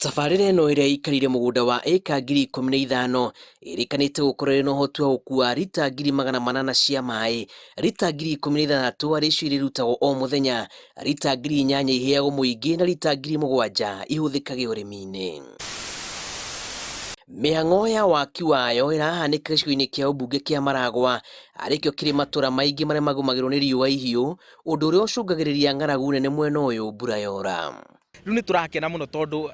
Tabarĩra ĩno ĩrĩa ĩikarĩire mũgũnda wa ĩka 15,000 ĩrĩkanĩte gũkorwo ĩrĩ na ũhoti wa gũkuua rita 800,000 cia maĩ, rita 16,000 arĩ cio irĩrutagwo o mũthenya, rita 8,000 iheagwo mũingĩ na rita 7,000 ihũthĩkage ũrĩmi-inĩ. Mĩhang'o ya waki wayo ĩrahanĩka gĩcigo-inĩ kĩa ũmbunge kĩa Maragua, arĩkĩo kĩrĩ matũũra maingĩ marĩa magũmagĩrwo nĩ riũa ihiũ, ũndũ ũrĩa ũcũngagĩrĩria ng'aragu nene mwena ũyũ mbura yora. Rĩu nĩ tũrakena mũno tondũ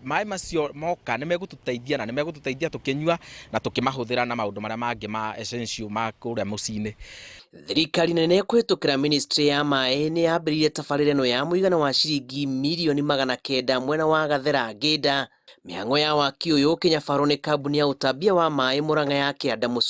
maĩ macio moka nĩ megũtũteithia na nĩ megũtũteithia tũkĩnyua na tũkĩmahũthĩra na maũndũ marĩa mangĩ ma essential ma kũrĩa mũciĩ-inĩ. Thirikari nene kũhĩtũkĩra ministry ya maĩ nĩ yambĩrĩirie tabarĩra ĩno ya mũigana wa ciringi mirioni 900 mwena wa Gathera Ngĩnda. Mĩhang'o ya waki ũyũ ũkĩnyabarwo nĩ kambuni ya ũtambia wa maĩ Murang'a ya Ndemu.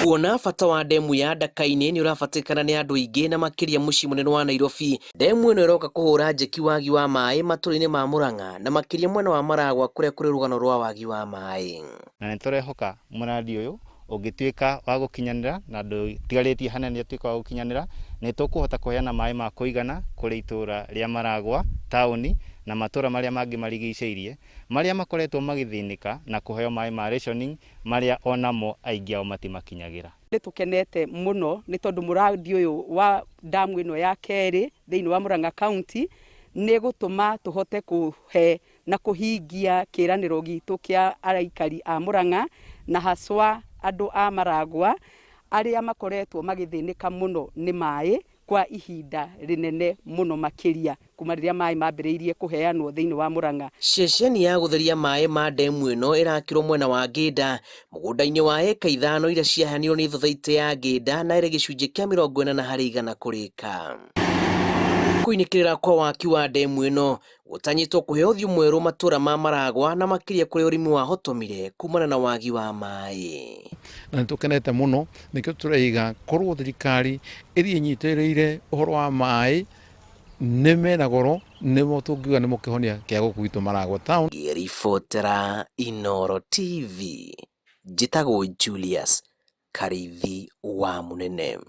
Kuona bata wa Ndemu ya Ndaka-inĩ nĩ ũrabatikana nĩ andũ aingĩ na makĩria mũciĩ mũnene wa Nairobi. Ndemu ĩno ĩroka kũhũra njeki wagi wa maĩ matũũra-inĩ ma Murang'a na makĩria mwena wa Maragua kũrĩa kũrĩ rũgano rwa wagi wa maĩ. Na nĩ tũrehoka mũrandi ũyũ ũngĩtuĩka wa gũkinyanĩra na ndũtigarĩtie hanene atuĩka wa gũkinyanĩra, nĩ tũkũhota kũheana maĩ ma kũigana kũrĩ itũũra rĩa Maragua taũni na matũũra marĩa mangĩ marigicĩirie marĩa makoretwo magĩthĩnĩka na kũheo maĩ ma rationing marĩa onamo aingĩ ao matimakinyagĩra. Nĩ tũkenete mũno nĩ tondũ mũrandi ũyũ wa damu ĩno ya kerĩ thĩinĩ wa Murang'a County nĩ gũtũma tũhote kũhe na kũhingia kĩĩranĩro gitũ kĩa araikari a Murang'a na haswa andũ a Maragua arĩa makoretwo magĩthĩnĩka mũno nĩ maĩ kwa ihinda rĩnene mũno makĩria kuma rĩrĩa maĩ mambĩrĩirie kũheanwo thĩinĩ wa Murang'a. Ceceni ya gũtheria maĩ ma Ndemu ĩno ĩrakĩrwo mwena wa Ngĩnda mũgũnda-inĩ wa ĩka 5 iria ciaheanirwo nĩ thothaitĩ ya Ngĩnda na ĩrĩ gĩcunjĩ kĩa 40% kũrĩka. Kũinĩkĩrĩra kwa waki wa Ndemu ĩno gũtanyĩtwo kũhe ũthiũ mwerũ matũũra ma Maragua na makĩria kũrĩa ũrĩmi wahotomire kumana na wagi wa maĩ. Na nĩ tũkenete mũno nĩkĩo tũreiga korwo thirikari ĩrĩa ĩnyitĩrĩire ũhoro wa maĩ nĩ mena goro nĩmo tũngiuga nĩmo kĩhonia kĩa gũkũ gwitũ Maragua town. Ngĩribotera Inooro TV, njĩtagwo Julius Karithi wa Mũnene.